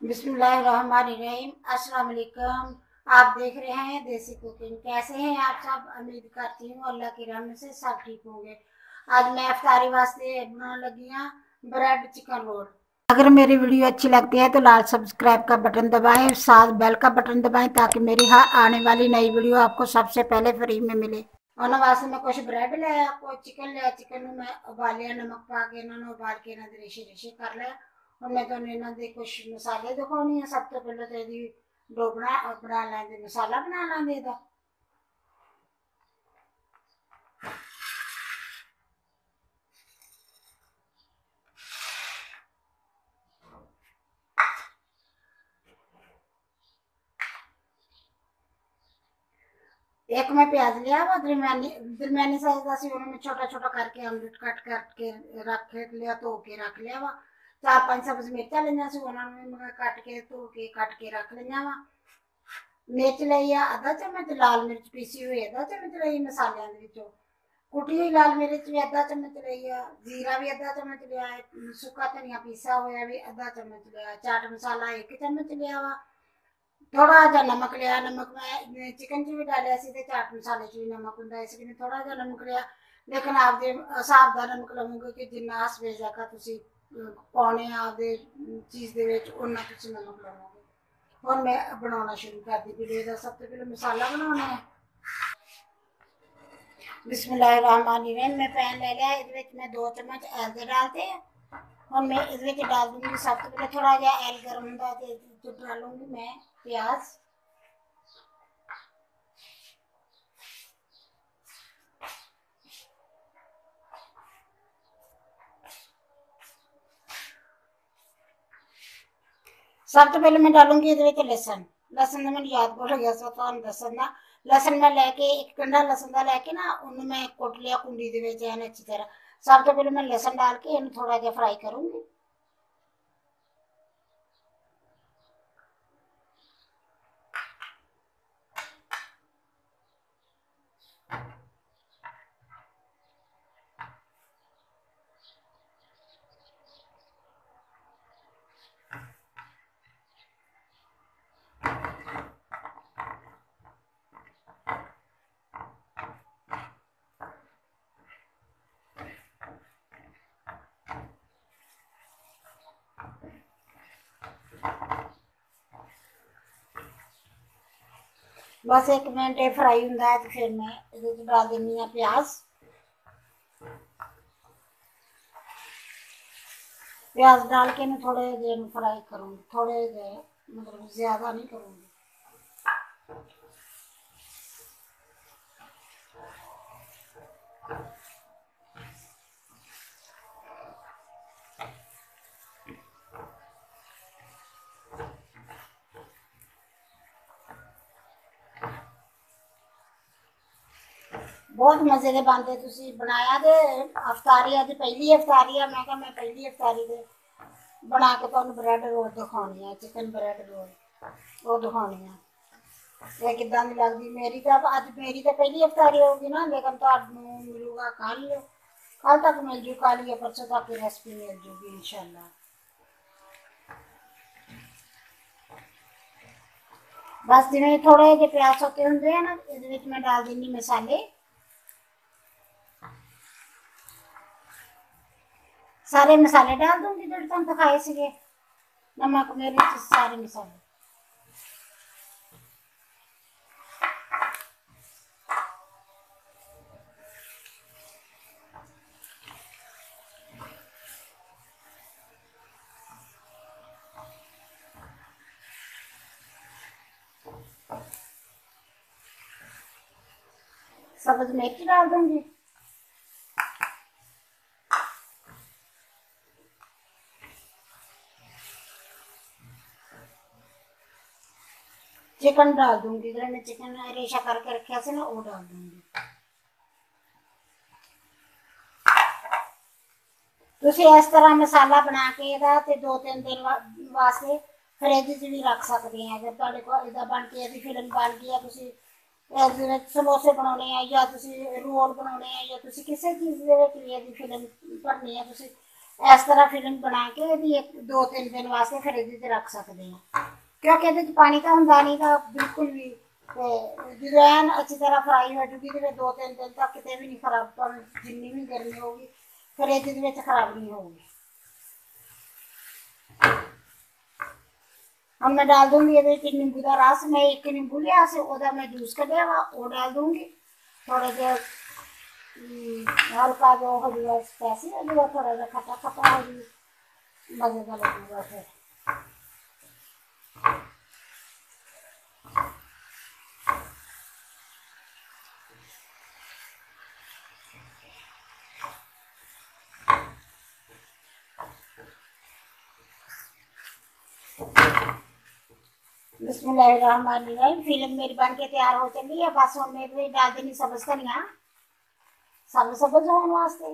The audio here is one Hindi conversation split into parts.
बिस्मिल्लाहिर्रहमानिर्रहीम। अस्सलाम वालेकुम। आप देख रहे हैं देसी कुकिंग। कैसे हैं आप सब? उम्मीद करती हूँ अल्लाह की रहमत से सब ठीक होंगे। आज मैं इफ्तारी वास्ते बनाने लगी हूँ ब्रेड चिकन रोल। अगर मेरी वीडियो अच्छी लगती है तो लाल सब्सक्राइब का बटन दबाएं, साथ बेल का बटन दबाएं ताकि मेरी हर आने वाली नई वीडियो आपको सबसे पहले फ्री में मिले। उन्होंने वास्ते मैं कुछ ब्रेड लिया, कोई चिकन लिया। चिकन मैं उबाल लिया, नमक पा के इन्होंने उबाल के रेशे रेशे कर लिया। और मैं तो इन्हों के कुछ मसाले दिखाने। सब तो पहले तो यदि डो बना लेंगे, मसाला बना लेंगे ਇਹਦਾ। एक मैं प्याज लिया वा दरमियानी साइज का सी, मैं छोटा छोटा करके आमलेट कट करके रख लिया, धो के रख लिया वा। 4-5 सब्ज मिर्चा लिया सी, उन्होंने मैं कट के धो के रख लिया वा। मिर्च ली आ आधा चम्मच, लाल मिर्च पीसी हुई आधा चम्मच ली, मसालों कुटी हुई लाल मिर्च भी आधा चम्मच ली है, जीरा भी आधा चम्मच लिया है, सुक्का धनिया पीसा हुआ भी आधा चम्मच लिया, चाट मसाला 1 चम्मच लिया वा। थोड़ा जहा नमक लिया, नमक मैं चिकन च भी डालिया सी ते चाट मसाले च भी नमक हुंदा, इस करके थोड़ा जहा नमक लिया। लेकिन आपदे हिसाब दा नमक लवोगे कि जिन्ना हसबे जाका तुसी पाने आपदे चीज़ दे विच उन्ना तुसी नमक लवोगे। हुण मैं बनाना शुरू कर दी। फिर सब तो पहले मसाला बनाना है। बिस्मिल्लाहिर्रहमानिर्रहीम। मैं पैन ले लिया, इस मैं 2 चम्मच एल के डालते हैं। और मैं इस डाल दूंगी सब तो पहले थोड़ा जहा एल गर्म होगा तो डालूंगी मैं प्याज। सब तो पहले मैं डालूंगी ये लसन। लसन का मैंने याद भुल गया था तुहानू दसन का। लसन मैं लैके एक कंडा लसन का लैके ना उन्हें मैं कुट लिया कुंडी के अच्छी तरह। सब तो पहले मैं लसन डाल के इन्हें थोड़ा जहा फ्राई करूंगी। बस 1 मिनट ये फ्राई होंगे तो फिर मैं ये डाल देनी है प्याज। प्याज डाल के मैं थोड़े देर फ्राई करूँगी, थोड़े देर मतलब ज़्यादा नहीं करूँगी। बहुत मजे के बनते। तुसी बनाया तो अफतारी अज पहली अफतारी है। मैं पहली अफतारी दे बना के तुहानू ब्रेड रोल दिखानी है, चिकन ब्रेड रोल वो दिखानी है। ये किदां दी लगदी मेरी तो अज मेरी तो पहली अफतारी होगी ना, लेकिन तुहानू मिलूगा कल तक मिल जू, कल या परसों तक रेसिपी मिल जूगी इंशाअल्लाह। बस जिवें थोड़े जे प्याज सोते होंगे है ना, इहदे मैं डाल देनी मसाले। सारे मसाले डाल दूंगी जो तुम दिखाए थे, नमक मिर्च सारे मसाले। सब्ज मिर्च डाल दूंगी। चिकन डाल दूंगी, जो मैं चिकन रेशा करके रखा से ना वो डाल दूंगी। तुसी इस तरह मसाला बना के 2-3 दिन वास्ते फ्रिज च भी रख सकते हैं। अगर तुहाडे कोल इहदा बन के इहदी फिल्म बन गई है, तुसी समोसे बनाने हैं या तुसी रोल बनाने हैं या तुसी किसी चीज़ दे विच भी इहदी फिल्म भरनी है, तुसी इस तरह फिल्म बना के एक 2-3 दिन वास्ते फ्रिज रख सकते हैं, क्योंकि पानी तो होंगे नहीं था बिल्कुल भी। जो एन अच्छी तरह फ्राई हो जूगी तो 2-3 दिन तक कितने भी नहीं खराब, जिन्नी भी गर्मी होगी फ्रिज खराब नहीं होगी। हम मैं डाल दूंगी ये नींबू का रस, मैं एक नींबू लिया से ओदा मैं जूस कढ़िया वा वो डाल दूंगी। थोड़ा जो हल्का जो हो जाएगा स्पाइसी हो जाएगा, थोड़ा सा खट्टा खट्टा हो जाएगा, मजे का लगेगा फिर। बिस्मिल्लाहिर्रहमानिर्रहीम। फिल्म मेरी बन के तैयार हो चली है, बस हम मेरे डाल देनी सब्ज धनिया, सब सब्ज होने वास्ते।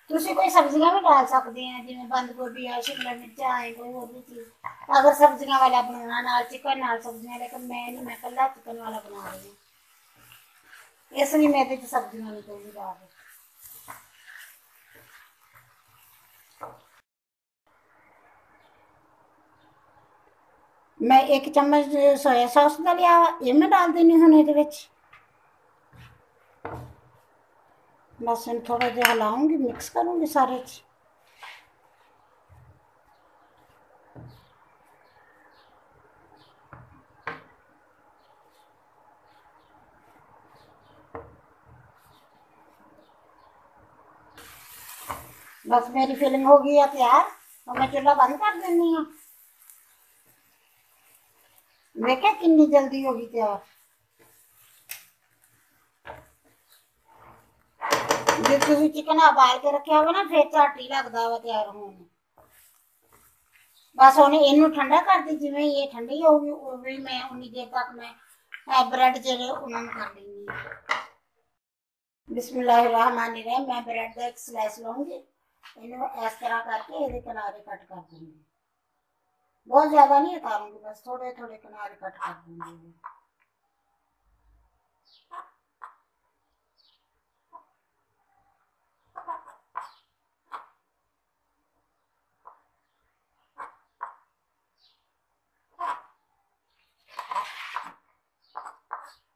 तुसी कोई सब्जियां भी डाल सकते हैं, जिवें बंद गोभी है, शिमला मिर्चा है, कोई और भी चीज अगर सब्जियां वाला बनाना नाल चिकन नाल सब्जियां, लेकिन मैं नहीं, मैं कल्ला चिकन वाला बना रही हूँ, इसलिए मैं सब्जियां नहीं कोई भी डाल रही। मैं 1 चम्मच सोया सॉस का लिया, ये मैं डाल देनी हूँ ये। बस इन थोड़ा जिहा हिलाऊंगी, मिक्स करूंगी सारे च। बस मेरी फिलिंग हो गई है तैयार, तो मैं चूल्हा बंद कर देनी हूँ। देखिए कितनी जल्दी होगी तैयार। जो तुम चिकन उबाल के रखे हो ना, फिर झट ही लगता वा तैयार होने। बस उन्हें इनू ठंडा कर दी, जिवें ये ठंडी होगी उवें मैं उन्नी देर तक मैं ब्रेड जेडे उन्होंने कर लेनी है। बिस्मिल्लाहिर्रहमानिर्रहीम। मैं ब्रेड का एक स्लाइस लूंगी, इन्हें इस तरह करके ये किनारे कट कर दूंगी, बहुत ज्यादा नहीं उतारूंगी, बस थोड़े थोड़े किनारे कट कर दूंगी।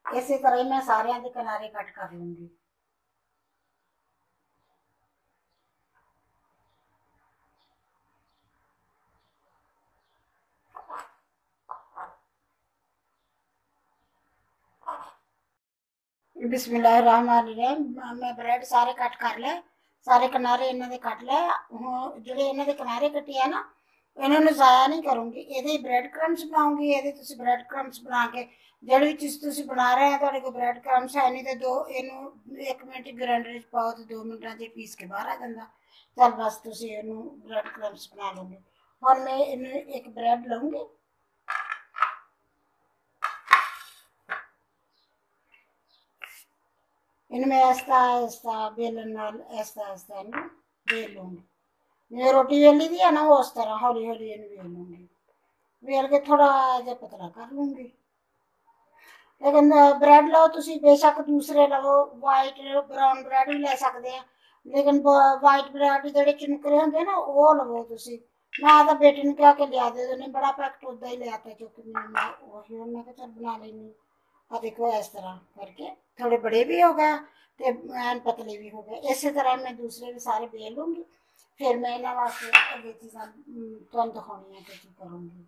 इसी तरह ही मैं सारे के किनारे कट कर लूंगी। बिस्मिल्लाहिर्रहमानिर्रहीम। मैं ब्रेड सारे कट कर ले, सारे किनारे इन्हों के कट ले। हुण जिहड़े इन्हों के किनारे कट्टे है ना, इन्होंने ज़ाया नहीं करूँगी, ये ब्रेड क्रम्स बनाऊँगी। ये ब्रेड क्रम्स बना के जिहड़ी भी चीज़ तुसीं बना रहे हैं, तुहाडे कोल ब्रेड क्रम्स है नहीं तो 1 मिनट ग्राइंडर पाओ तो 2 मिनटां च पीस के बाहर आ जाता। चल बस तुसीं इहनूं ब्रेड क्रम्स बना लूँगी। हुण मैं इन्हूं एक ब्रेड लूँगी, इनमें ऐसा ऐसा बेलन नाल ऐसा ऐसा इन्हें बेल लूँगी। मैं रोटी बेली दी है ना, वो उस तरह हौली हौली इन्हें बेल लूँगी, बेल के थोड़ा जहा पतला कर लूँगी। लेकिन ब्रेड लो तुसीं बेशक दूसरे लवो, वाइट ब्राउन ब्रेड भी ले सकते हैं, लेकिन वाइट ब्रेड जिहड़े चिनकरे होंदे ना, वो लवो तुसीं। मैं तो बेटे ने कहा के लिया दे, उन्हें बड़ा पैकेट उदा ही लिया था, चुक मैं वही मैं चल बना लेनी। और देखो इस तरह करके थोड़े बड़े भी हो गए तो एन पतले भी हो गए। इस तरह मैं दूसरे भी सारे बेल लूँगी, फिर मैं इन्होंने वास्ते अगे चीज़ा तुहानूं दिखाउणी है कि करूँगी।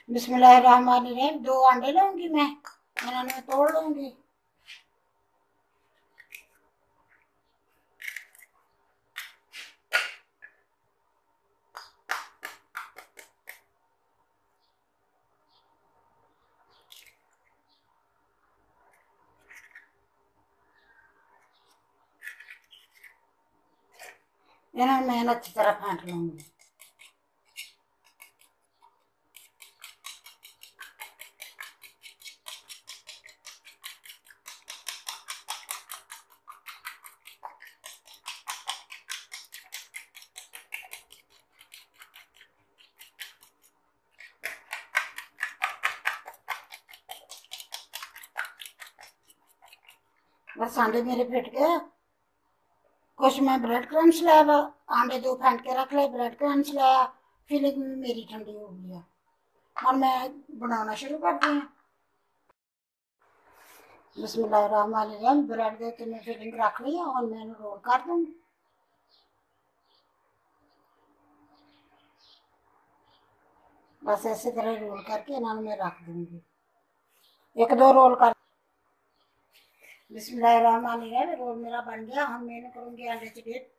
बिस्मिल्लाहिर्रहमानिर्रहीम। 2 अंडे लूँगी मैं, इन्होंने तोड़ लूँगी। इन्हें मैं अच्छी तरह फेंट लूंगी। बस अंडे मेरे फेंट गए। कुछ मैं ब्रेड क्रम्स लाया, अंडे 2 फेंट के रख ले, ब्रेड क्रम्स लाया, फिलिंग मेरी ठंडी हो गई है और मैं बनाना शुरू कर दी। बिस्मिल्लाहिर्रहमानिर्रहीम। ब्रेड दे के मैं फिलिंग रख ली और मैं रोल कर दूंगी। बस ऐसे तरह रोल करके इन्होंने मैं रख दूंगी। 1-2 रोल कर। बिस्मिल्लाहिर्रहमानिर्रहीम। रोल मेरा बन गया। हम मैंने करूंगी अंडे की डिप।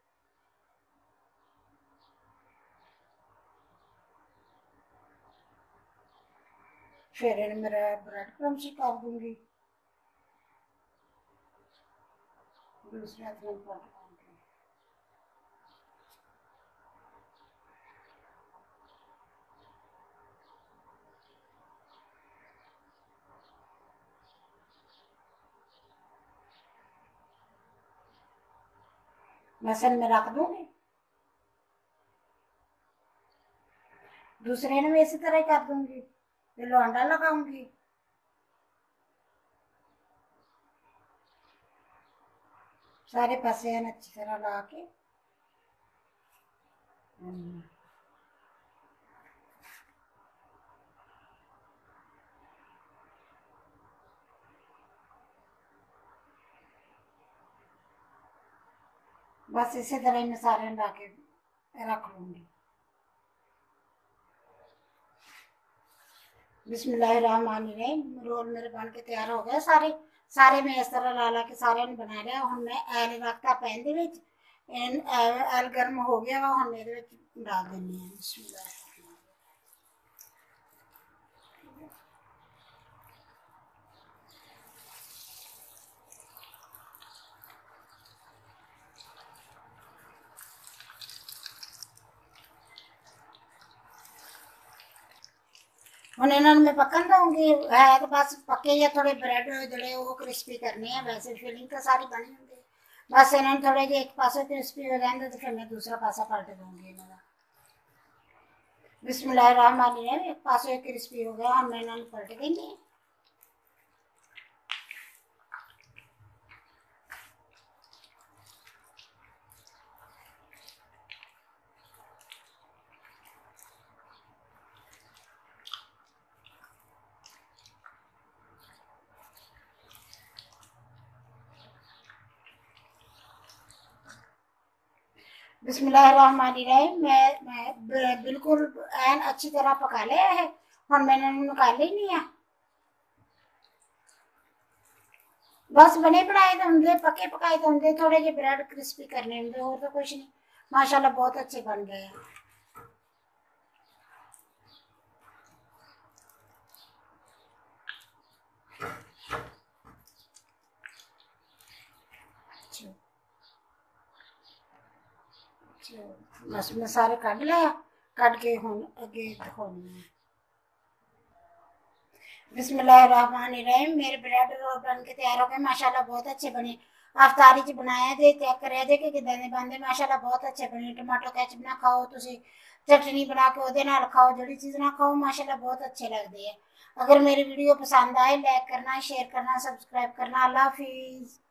फिर इन्हें मेरा ब्रेड क्रम्स कर दूंगी। दूसरा मसल में रख दूंगी। दूसरे ने मैं इसी तरह कर दूंगी। लो अंडा लगाऊंगी। सारे पासे अच्छी तरह ला के बस इसी तरह मैं सारे ला के रख लूंगी। बिस्मिल्लाहिर्रहमानिर्रहीम। रोल मेरे बन के तैयार हो गए सारे। सारे मैं इस तरह ला ला के सारे बना लिया। हम मैं एल रखता पैन दे विच। एल गर्म हो गया वा, हम ਇਹਦੇ ਵਿੱਚ डाल देनी है। बिस्मिल्लाह। ਹੁਣ ਇਹਨਾਂ ਨੂੰ मैं पकन दूंगी। है तो बस पके या थोड़े ब्रेड जोड़े वो क्रिस्पी करने हैं। वैसे फिलिंग तो सारी बनी होंगी। बस इन्होंने थोड़े जे एक पासे क्रिस्पी हो जाएंगे तो फिर मैं दूसरा पासा पलट दूंगी इन्होंने। बिस्मिल्लाहिर्रहमानिर्रहीम। एक पासे क्रिस्पी हो गया, हम इन्होंने पलट देंगे। बिस्मिल्लाहिर्रहमानिर्रहीम। मैं बिल्कुल एन अच्छी तरह पका लिया है। हम मैंने निकाले ही नहीं है। बस बने बनाए तो होंगे, पके पकाए तो होंगे, थोड़े जे ब्रेड क्रिस्पी करने होंगे, और तो कुछ नहीं। माशाल्लाह बहुत अच्छे बन गए हैं। बस मैं सारे कट लिया। कट के हम अगे दिखाऊंगी मैं। बिस्मिल्लाहिर्रहमानिर्रहीम। मेरे ब्रेड रोल बन के तैयार हो गए। माशाल्लाह बहुत अच्छे बने। अफतारी च बनाया जे, चेक करिया जे कि किदां दे बनदे। माशाल्लाह बहुत अच्छे बने। टमाटो केचप ना खाओ तुसी, चटनी बना के ओदे नाल खाओ, जेहड़ी चीज़ ना खाओ माशाल्लाह बहुत अच्छे लगदे है। अगर मेरी वीडियो पसंद आए लाइक करना, शेयर करना, सब्सक्राइब करना। अल्लाह हाफिज़।